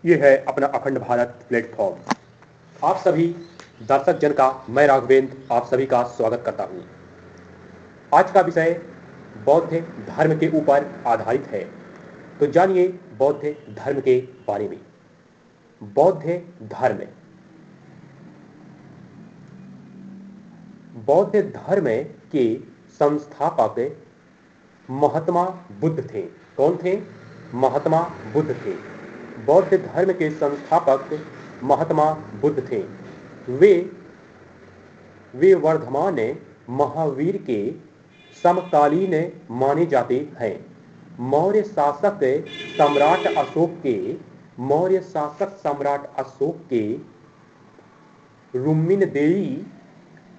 ये है अपना अखंड भारत प्लेटफॉर्म। आप सभी दर्शक जन का मैं राघवेंद्र आप सभी का स्वागत करता हूँ। आज का विषय बौद्ध धर्म के ऊपर आधारित है, तो जानिए बौद्ध धर्म के बारे में। बौद्ध धर्म बौद्ध धर्म के संस्थापक महात्मा बुद्ध थे। कौन थे? महात्मा बुद्ध थे। बौद्ध धर्म के संस्थापक महात्मा बुद्ध थे। वे वर्धमान महावीर के समकालीन माने जाते हैं। मौर्य शासक सम्राट अशोक के रुम्मिनदेई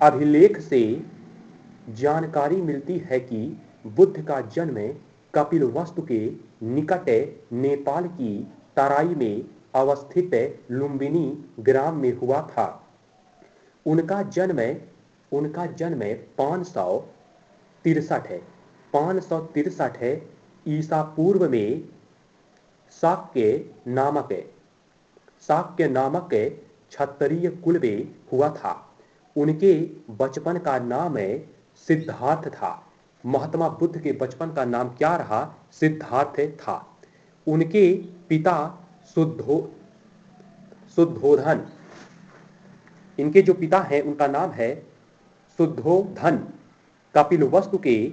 अभिलेख से जानकारी मिलती है कि बुद्ध का जन्म कपिलवस्तु के निकट नेपाल की तराई में अवस्थित लुम्बिनी ग्राम में हुआ था। उनका जन्म 563 है ईसा पूर्व में शाक्य नामक क्षत्रिय कुल में हुआ था। उनके बचपन का नाम सिद्धार्थ था। महात्मा बुद्ध के बचपन का नाम क्या रहा? सिद्धार्थ था। उनके पिता शुद्धोधन, इनके जो पिता हैं उनका नाम है शुद्धोधन, कपिलवस्तु के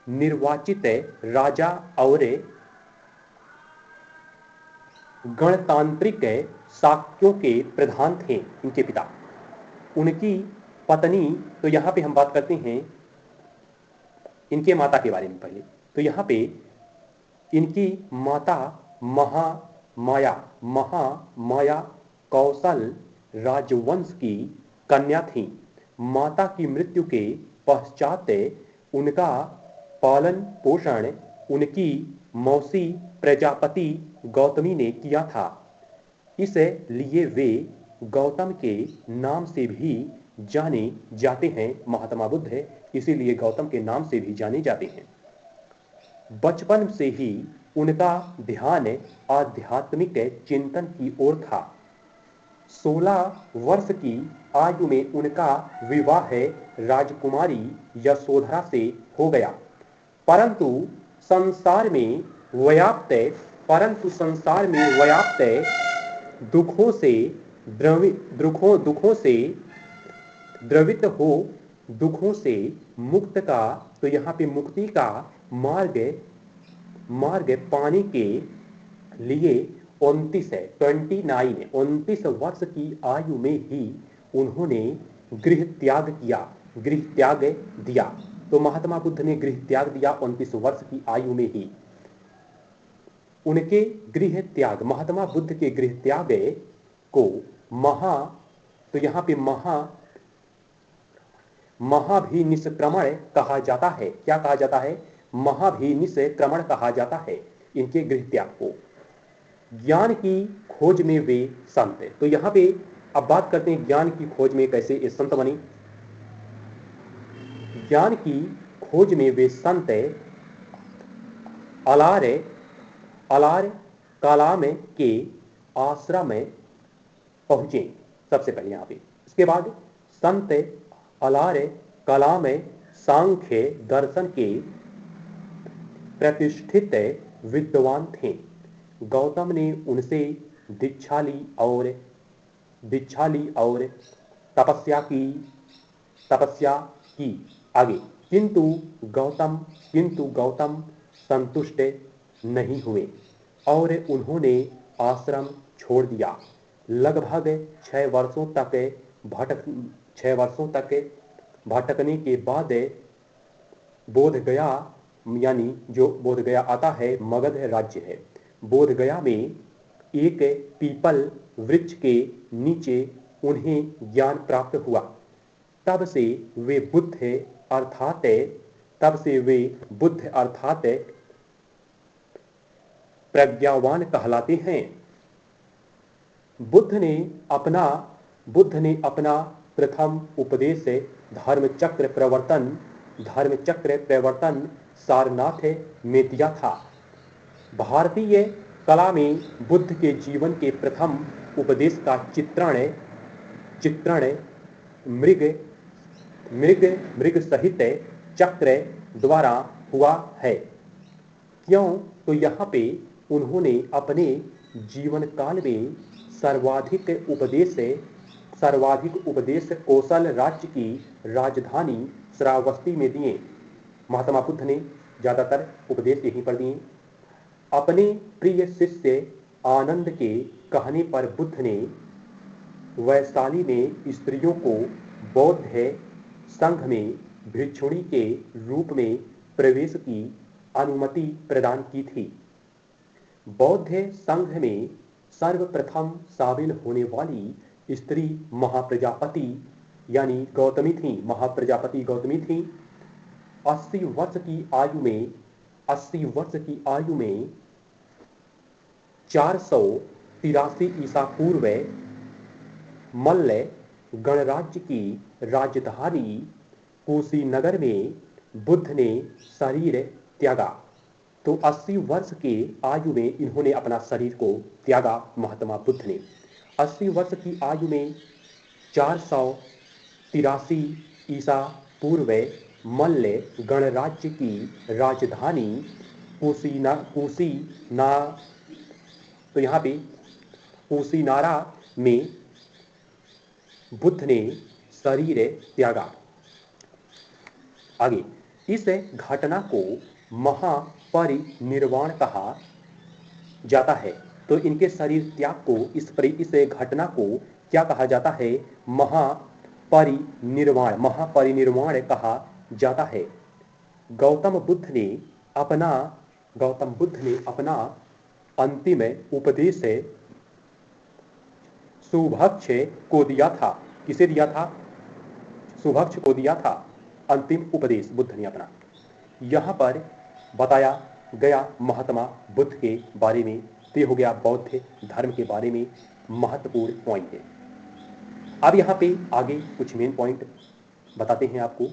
निर्वाचित राजा और गणतांत्रिक शाक्यों के प्रधान थे इनके पिता। उनकी पत्नी, तो यहाँ पे हम बात करते हैं इनके माता के बारे में पहले। तो यहाँ पे इनकी माता महामाया कौशल राजवंश की कन्या थी। माता की मृत्यु के पश्चात उनका पालन पोषण उनकी मौसी प्रजापति गौतमी ने किया था। इसलिए वे गौतम के नाम से भी जाने जाते हैं। महात्मा बुद्ध है, इसीलिए गौतम के नाम से भी जाने जाते हैं। बचपन से ही उनका ध्यान आध्यात्मिक चिंतन की ओर था। 16 वर्ष की आयु में उनका विवाह राजकुमारी यशोधरा से हो गया। परंतु संसार में व्याप्त दुखों से मुक्त का, तो यहाँ पे मुक्ति का मार्ग पाने के लिए 29 वर्ष की आयु में ही उन्होंने गृह त्याग दिया। तो महात्मा बुद्ध ने गृह त्याग दिया 29 वर्ष की आयु में ही। उनके गृह त्याग, महात्मा बुद्ध के गृह त्याग को तो यहाँ पे महाभिनिष्क्रमण कहा जाता है। क्या कहा जाता है? महाभिनिष्क्रमण कहा जाता है इनके गृह त्याग को। ज्ञान की खोज में वे संत। तो यहाँ पे अब बात करते हैं ज्ञान की खोज में कैसे ये संत बने। ज्ञान की खोज में वे संत अलार कालाम के आश्रम में पहुंचे सबसे पहले यहाँ पे। इसके बाद संत अलार कलाम सांख्य दर्शन के प्रतिष्ठित विद्वान थे। गौतम ने उनसे दीक्षा और तपस्या की आगे, किंतु गौतम संतुष्ट नहीं हुए और उन्होंने आश्रम छोड़ दिया। लगभग 6 वर्षों तक भटकने के बाद बोध गया, यानी जो बोध गया आता है मगध राज्य है, बोध गया में एक पीपल वृक्ष के नीचे उन्हें ज्ञान प्राप्त हुआ। तब से वे बुद्ध अर्थात प्रज्ञावान कहलाते हैं। बुद्ध ने अपना प्रथम उपदेश धर्मचक्र प्रवर्तन सारनाथ में दिया था। भारतीय कला में बुद्ध के जीवन के प्रथम उपदेश का चित्रण मृग मृग मृग सहित चक्र द्वारा हुआ है। क्यों? तो यहाँ पे उन्होंने अपने जीवन काल में सर्वाधिक उपदेश कौशल राज्य की राजधानी श्रावस्ती में दिए। महात्मा बुद्ध ने ज्यादातर उपदेश यहीं पर दिए। अपने प्रिय शिष्य आनंद के कहने पर बुद्ध ने वैशाली में स्त्रियों को बौद्ध संघ में भिक्षुणी के रूप में प्रवेश की अनुमति प्रदान की थी। बौद्ध संघ में सर्वप्रथम शामिल होने वाली स्त्री महाप्रजापति यानी गौतमी थी। महाप्रजापति गौतमी थी। 80 वर्ष की आयु में 483 ईसा पूर्व मल्ल गणराज्य की राजधानी कुशीनगर में बुद्ध ने शरीर त्यागा। तो 80 वर्ष के आयु में इन्होंने अपना शरीर को त्यागा। महात्मा बुद्ध ने 80 वर्ष की आयु में 483 ईसा पूर्व मल्ल गणराज्य की राजधानी तो यहाँ पे कुशीनारा में बुद्ध ने शरीर त्यागा। आगे इस घटना को महापरिनिर्वाण कहा जाता है। तो इनके शरीर त्याग को इस घटना को क्या कहा जाता है? महापरिनिर्वाण कहा जाता है। गौतम बुद्ध ने अपना अंतिम उपदेश सुभक्ष को दिया था। किसे दिया था? सुभक्ष को दिया था। अंतिम उपदेश बुद्ध ने अपना यहाँ पर बताया गया महात्मा बुद्ध के बारे में। तो हो गया बौद्ध धर्म के बारे में महत्वपूर्ण पॉइंट है। अब यहाँ पे आगे कुछ मेन पॉइंट बताते हैं आपको।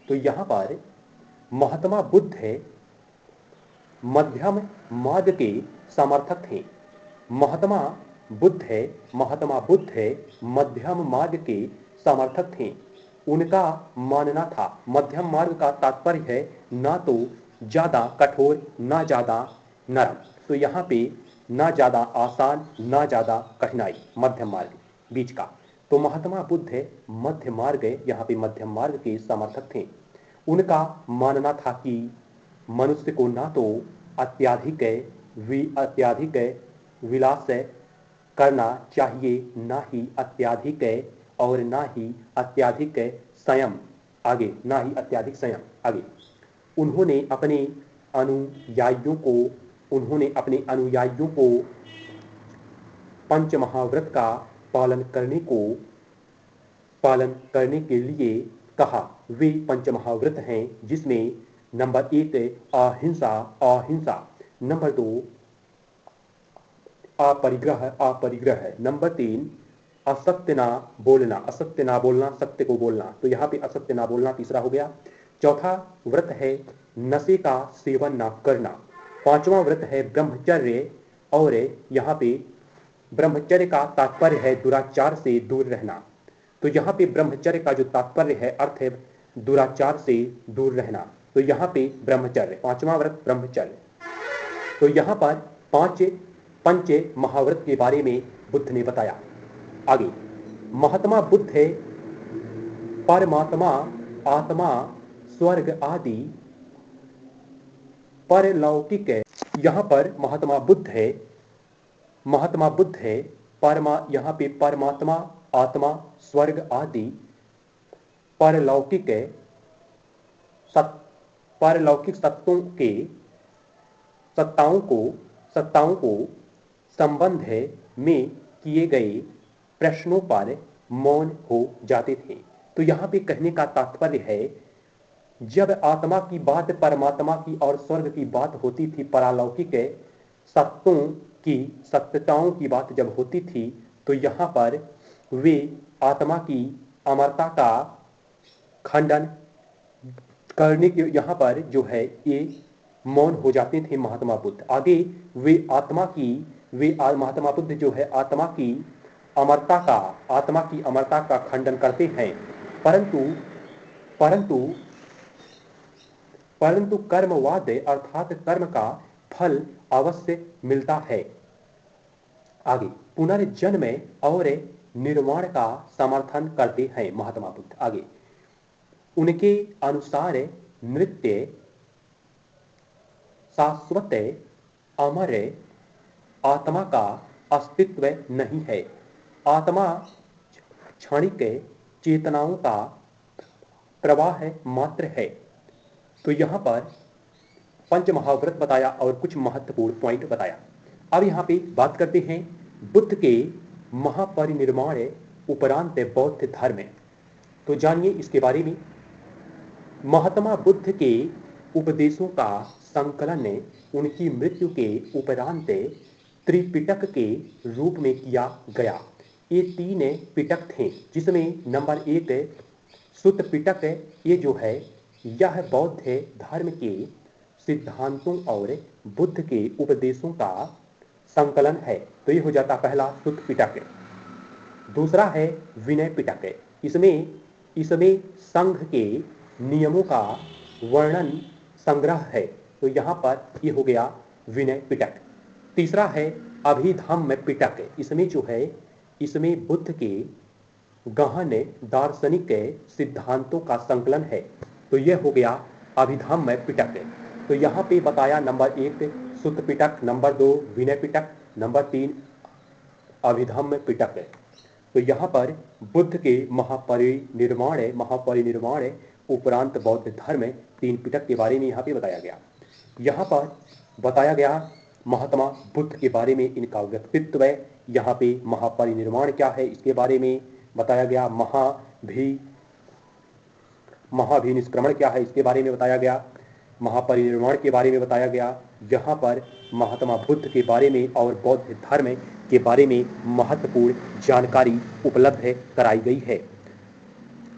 तो यहाँ पर महात्मा बुद्ध मध्यम मार्ग के समर्थक थे। महात्मा बुद्ध मध्यम मार्ग के समर्थक थे। उनका मानना था मध्यम मार्ग का तात्पर्य है ना तो ज्यादा कठोर ना ज्यादा नरम। तो यहाँ पे ना ज्यादा आसान ना ज्यादा कठिनाई, मध्यम मार्ग बीच का। तो महात्मा बुद्ध मध्य मार्ग यहाँ पे मध्यम मार्ग के समर्थक थे। उनका मानना था कि मनुष्य को ना तो अत्याधिक विलास करना चाहिए, ना ही अत्याधिक और ना ही अत्याधिक संयम आगे। उन्होंने अपने अनुयायियों को पंच महाव्रत का पालन करने के लिए कहा। वे पंच महाव्रत हैं जिसमें नंबर 1 अहिंसा, नंबर 2 अपरिग्रह, नंबर 3 असत्य ना बोलना, सत्य को बोलना। तो यहाँ पे असत्य ना बोलना तीसरा हो गया। चौथा व्रत है नशे का सेवन ना करना। पांचवा व्रत है ब्रह्मचर्य, और यहाँ पे ब्रह्मचर्य का तात्पर्य है दुराचार से दूर रहना। तो यहाँ पे ब्रह्मचर्य का जो तात्पर्य है अर्थ है दुराचार से दूर रहना। तो यहाँ पे ब्रह्मचर्य, पांचवा व्रत ब्रह्मचर्य। तो यहाँ पर पंच महाव्रत के बारे में बुद्ध ने बताया। आगे महात्मा बुद्ध परमात्मा, आत्मा, स्वर्ग आदि परलौकिक यहाँ पर महात्मा बुद्ध है यहाँ पे परमात्मा, आत्मा, स्वर्ग आदि परलौकिक सत्ताओं को संबंध में किए गए प्रश्नों पर मौन हो जाते थे। तो यहाँ पे कहने का तात्पर्य है जब आत्मा की बात, परमात्मा की और स्वर्ग की बात होती थी, पारलौकिक सत्यताओं की बात जब होती थी, तो यहाँ पर वे आत्मा की अमरता का खंडन करने के यहाँ पर जो है ये मौन हो जाते थे महात्मा बुद्ध। आगे महात्मा बुद्ध जो है आत्मा की अमरता का खंडन करते हैं, परंतु परंतु परंतु कर्मवाद अर्थात कर्म का फल अवश्य मिलता है। आगे पुनर्जन्म और निर्वाण का समर्थन करते हैं महात्मा बुद्ध। आगे उनके अनुसार नृत्य शाश्वत अमर आत्मा का अस्तित्व नहीं है। आत्मा क्षणिक चेतनाओं का प्रवाह मात्र है। तो यहां पर पंच महाव्रत बताया और कुछ महत्वपूर्ण पॉइंट बताया। अब यहां पे बात करते हैं बुद्ध के महापरिनिर्वाण उपरांत बौद्ध धर्म। तो जानिए इसके बारे में। महात्मा बुद्ध के उपदेशों का संकलन उनकी मृत्यु के उपरांत त्रिपिटक के रूप में किया गया। ये 3 पिटक थे, जिसमें नंबर 1 सुत्त पिटक, ये जो है यह बौद्ध धर्म के सिद्धांतों और बुद्ध के उपदेशों का संकलन है। तो ये हो जाता पहला सुत्त पिटक। दूसरा है विनय पिटक, इसमें संघ के नियमों का वर्णन संग्रह है। तो यहां पर ये हो गया विनय पिटक। तीसरा है अभिधम्म पिटक, इसमें बुद्ध के गहन दार्शनिक सिद्धांतों का संकलन है। तो यह हो गया अभिधम्म पिटक। तो यहाँ पे बताया नंबर 1 सुत्त पिटक, नंबर 2 विनय पिटक, नंबर 3 अभिधम्म पिटक। तो यहाँ पर बुद्ध के महापरिनिर्वाण उपरांत बौद्ध धर्म 3 पिटक के बारे में यहाँ पे बताया गया। यहाँ पर बताया गया महात्मा बुद्ध के बारे में, इनका व्यक्तित्व, यहाँ पे महापरिनिर्वाण क्या है इसके बारे में बताया गया, महाभिनिष्क्रमण क्या है इसके बारे में बताया गया, महापरिनिर्वाण के बारे में बताया गया। यहाँ पर महात्मा बुद्ध के बारे में और बौद्ध धर्म के बारे में महत्वपूर्ण जानकारी उपलब्ध कराई गई है।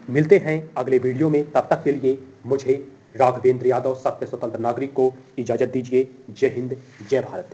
मिलते हैं अगले वीडियो में, तब तक के लिए मुझे राघवेंद्र यादव सत्य स्वतंत्र नागरिक को इजाजत दीजिए। जय हिंद, जय भारत।